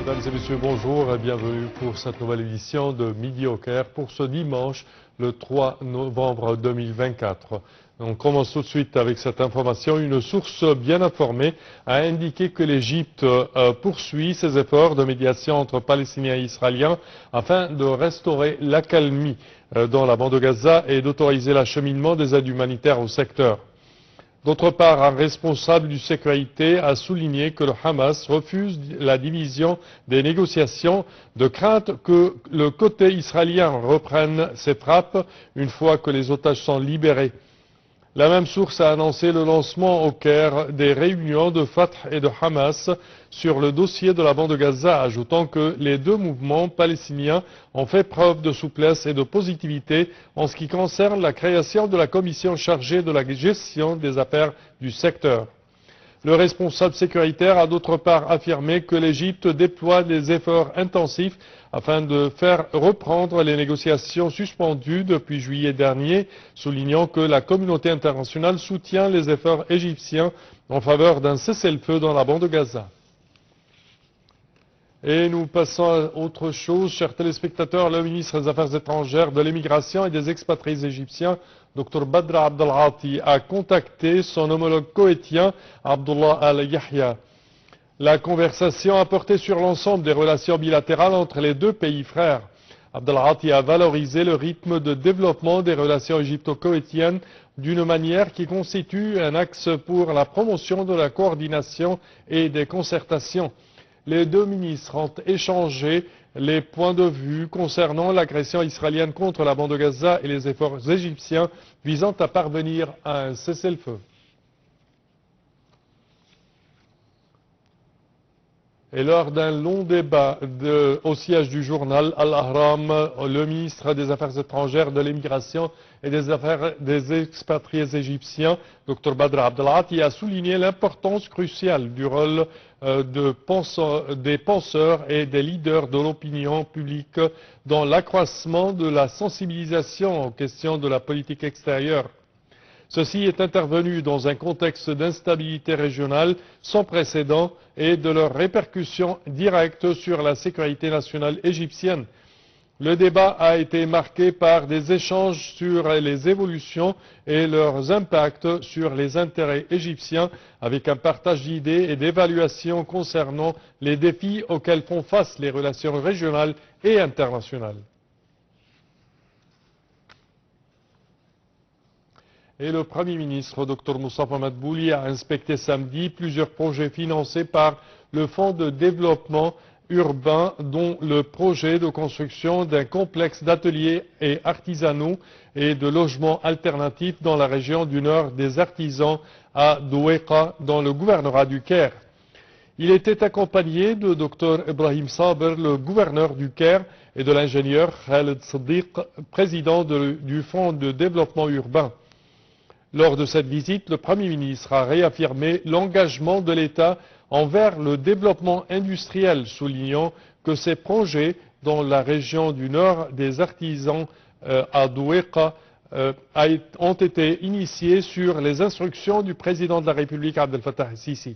Mesdames et messieurs, bonjour et bienvenue pour cette nouvelle édition de Midi au Caire pour ce dimanche, le 3 novembre 2024. On commence tout de suite avec cette information. Une source bien informée a indiqué que l'Égypte poursuit ses efforts de médiation entre Palestiniens et Israéliens afin de restaurer l'accalmie dans la bande de Gaza et d'autoriser l'acheminement des aides humanitaires au secteur. D'autre part, un responsable du sécurité a souligné que le Hamas refuse la division des négociations de crainte que le côté israélien reprenne ses frappes une fois que les otages sont libérés. La même source a annoncé le lancement au Caire des réunions de Fatah et de Hamas sur le dossier de la bande de Gaza, ajoutant que les deux mouvements palestiniens ont fait preuve de souplesse et de positivité en ce qui concerne la création de la commission chargée de la gestion des affaires du secteur. Le responsable sécuritaire a d'autre part affirmé que l'Égypte déploie des efforts intensifs afin de faire reprendre les négociations suspendues depuis juillet dernier, soulignant que la communauté internationale soutient les efforts égyptiens en faveur d'un cessez-le-feu dans la bande de Gaza. Et nous passons à autre chose, chers téléspectateurs. Le ministre des Affaires étrangères, de l'immigration et des expatriés égyptiens, Dr Badr Abdelghati, a contacté son homologue koweïtien, Abdullah Al-Yahya. La conversation a porté sur l'ensemble des relations bilatérales entre les deux pays frères. Abdelghati a valorisé le rythme de développement des relations égypto-koweïtiennes d'une manière qui constitue un axe pour la promotion de la coordination et des concertations. Les deux ministres ont échangé les points de vue concernant l'agression israélienne contre la bande de Gaza et les efforts égyptiens visant à parvenir à un cessez-le-feu. Et lors d'un long débat au siège du journal Al-Ahram, le ministre des Affaires étrangères, de l'immigration et des expatriés égyptiens, Dr Badr Abdelghati, a souligné l'importance cruciale du rôle des penseurs et des leaders de l'opinion publique dans l'accroissement de la sensibilisation aux questions de la politique extérieure. Ceci est intervenu dans un contexte d'instabilité régionale sans précédent et de leurs répercussions directes sur la sécurité nationale égyptienne. Le débat a été marqué par des échanges sur les évolutions et leurs impacts sur les intérêts égyptiens, avec un partage d'idées et d'évaluations concernant les défis auxquels font face les relations régionales et internationales. Et le Premier ministre, Dr Moustapha Madbouli, a inspecté samedi plusieurs projets financés par le Fonds de développement urbain, dont le projet de construction d'un complexe d'ateliers et artisanaux et de logements alternatifs dans la région du nord des artisans à Doueka, dans le gouvernorat du Caire. Il était accompagné de Dr Ibrahim Saber, le gouverneur du Caire, et de l'ingénieur Khaled Sadiq, président du Fonds de développement urbain. Lors de cette visite, le Premier ministre a réaffirmé l'engagement de l'État envers le développement industriel, soulignant que ces projets dans la région du nord des artisans à Doueka ont été initiés sur les instructions du président de la République Abdel Fattah el-Sisi.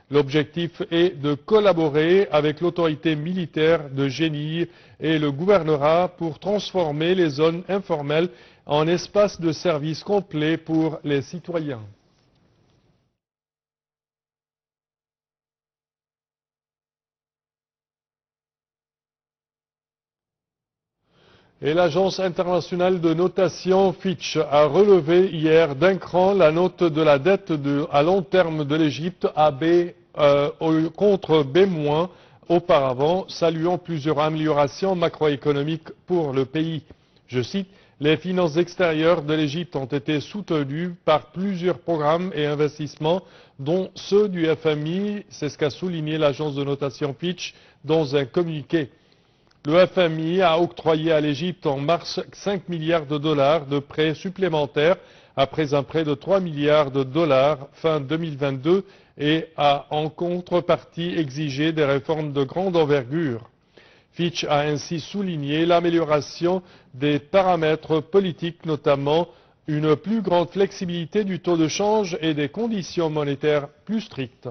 L'objectif est de collaborer avec l'autorité militaire de Jenir et le gouvernorat pour transformer les zones informelles en espaces de services complets pour les citoyens. Et l'agence internationale de notation Fitch a relevé hier d'un cran la note de la dette à long terme de l'Égypte à B contre B- auparavant, saluant plusieurs améliorations macroéconomiques pour le pays. Je cite, « Les finances extérieures de l'Égypte ont été soutenues par plusieurs programmes et investissements, dont ceux du FMI », c'est ce qu'a souligné l'agence de notation Fitch dans un communiqué. Le FMI a octroyé à l'Égypte en mars 5 milliards de dollars de prêts supplémentaires après un prêt de 3 milliards de dollars fin 2022 et a en contrepartie exigé des réformes de grande envergure. Fitch a ainsi souligné l'amélioration des paramètres politiques, notamment une plus grande flexibilité du taux de change et des conditions monétaires plus strictes.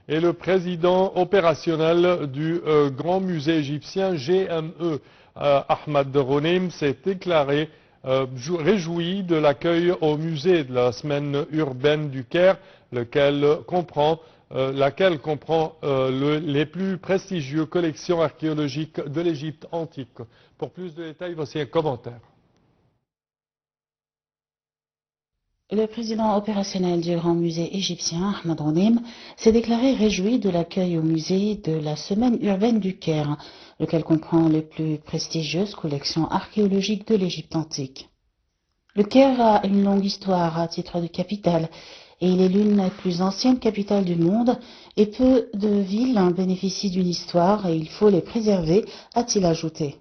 Et le président opérationnel du Grand Musée égyptien GME, Ahmad Ronim, s'est déclaré réjoui de l'accueil au musée de la semaine urbaine du Caire, laquelle comprend les plus prestigieuses collections archéologiques de l'Égypte antique. Pour plus de détails, voici un commentaire. Le président opérationnel du Grand Musée égyptien, Ahmad Ronim, s'est déclaré réjoui de l'accueil au musée de la Semaine urbaine du Caire, lequel comprend les plus prestigieuses collections archéologiques de l'Égypte antique. Le Caire a une longue histoire à titre de capitale, et il est l'une des plus anciennes capitales du monde, et peu de villes bénéficient d'une histoire, et il faut les préserver, a-t-il ajouté.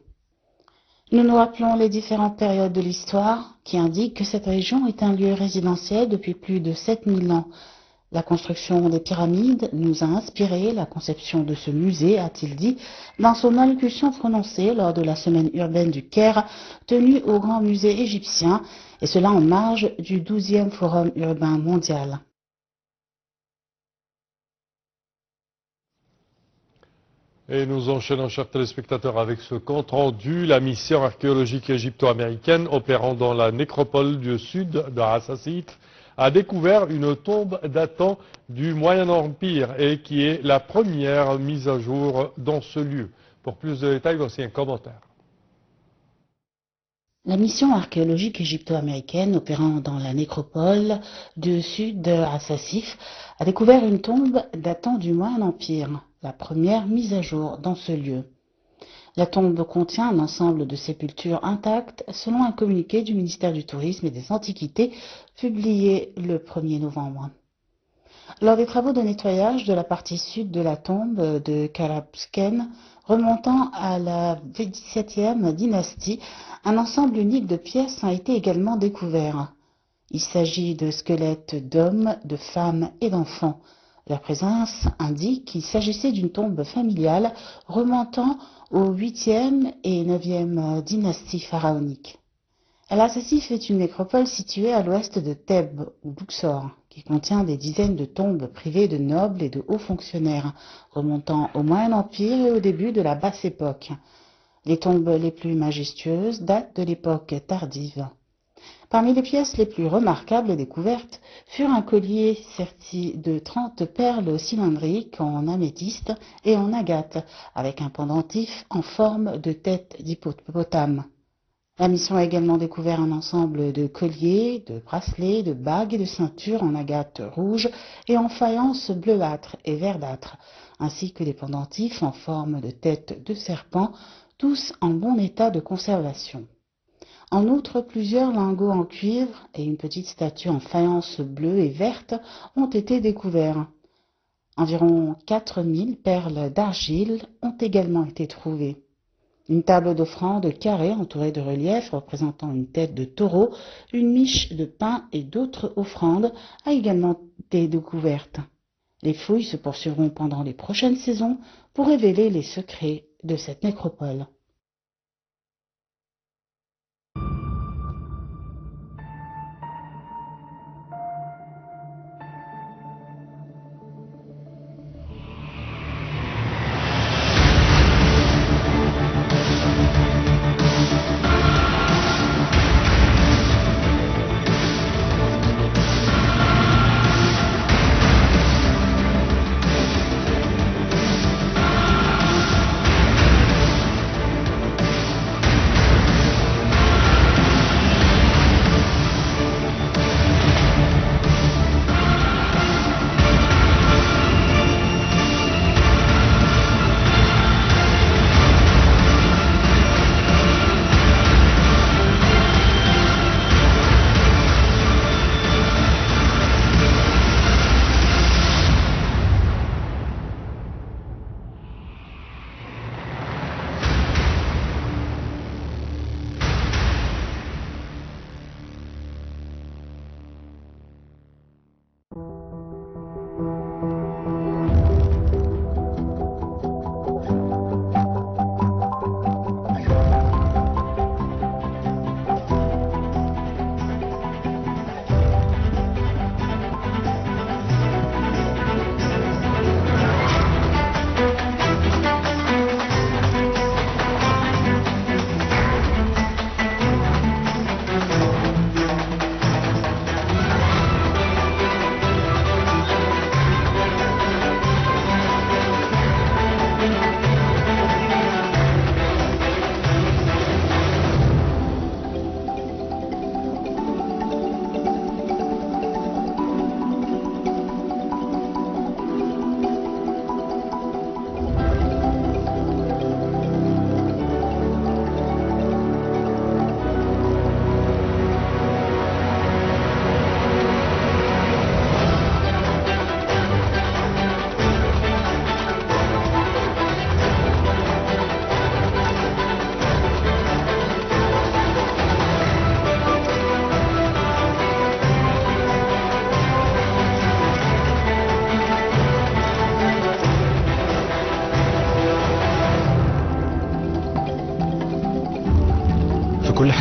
Nous nous rappelons les différentes périodes de l'histoire qui indiquent que cette région est un lieu résidentiel depuis plus de 7000 ans. La construction des pyramides nous a inspiré la conception de ce musée, a-t-il dit, dans son allocution prononcée lors de la semaine urbaine du Caire tenue au Grand Musée égyptien, et cela en marge du 12e Forum urbain mondial. Et nous enchaînons, chers téléspectateurs, avec ce compte rendu. La mission archéologique égypto-américaine opérant dans la nécropole du sud de Hassassit a découvert une tombe datant du Moyen Empire et qui est la première mise à jour dans ce lieu. Pour plus de détails, voici un commentaire. La mission archéologique égypto-américaine opérant dans la nécropole du sud de Hassassit a découvert une tombe datant du Moyen Empire, la première mise à jour dans ce lieu. La tombe contient un ensemble de sépultures intactes selon un communiqué du ministère du Tourisme et des Antiquités publié le 1er novembre. Lors des travaux de nettoyage de la partie sud de la tombe de Karabsken, remontant à la XVIIe dynastie, un ensemble unique de pièces a été également découvert. Il s'agit de squelettes d'hommes, de femmes et d'enfants. Leur présence indique qu'il s'agissait d'une tombe familiale remontant aux 8e et 9e dynasties pharaoniques. El-Hassasif est une nécropole située à l'ouest de Thèbes ou Luxor, qui contient des dizaines de tombes privées de nobles et de hauts fonctionnaires, remontant au Moyen Empire et au début de la Basse Époque. Les tombes les plus majestueuses datent de l'époque tardive. Parmi les pièces les plus remarquables découvertes furent un collier serti de 30 perles cylindriques en améthyste et en agate, avec un pendentif en forme de tête d'hippopotame. La mission a également découvert un ensemble de colliers, de bracelets, de bagues et de ceintures en agate rouge et en faïence bleuâtre et verdâtre, ainsi que des pendentifs en forme de tête de serpent, tous en bon état de conservation. En outre, plusieurs lingots en cuivre et une petite statue en faïence bleue et verte ont été découverts. Environ 4000 perles d'argile ont également été trouvées. Une table d'offrande carrée entourée de reliefs représentant une tête de taureau, une miche de pain et d'autres offrandes a également été découverte. Les fouilles se poursuivront pendant les prochaines saisons pour révéler les secrets de cette nécropole.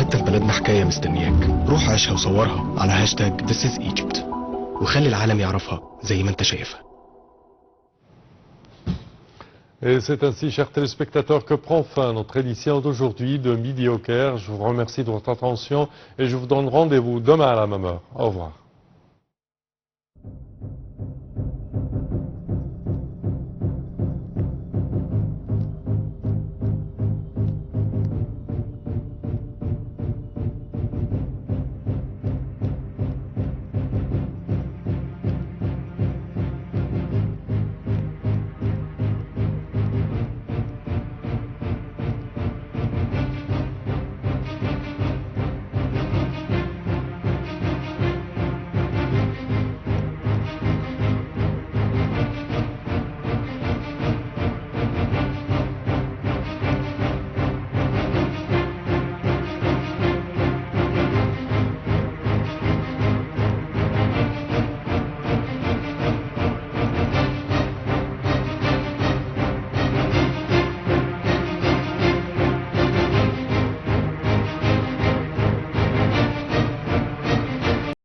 حتى في بلدنا حكاية مستنياك. روح عيشها وصورها على هاشتاج This is Egypt وخلي العالم يعرفها زي ما انت شايفها. Et c'est ainsi, chers téléspectateurs, que prend fin notre édition d'aujourd'hui de Midi au Caire. Je vous remercie de votre attention et je vous donne rendez-vous demain à la même heure. Au revoir.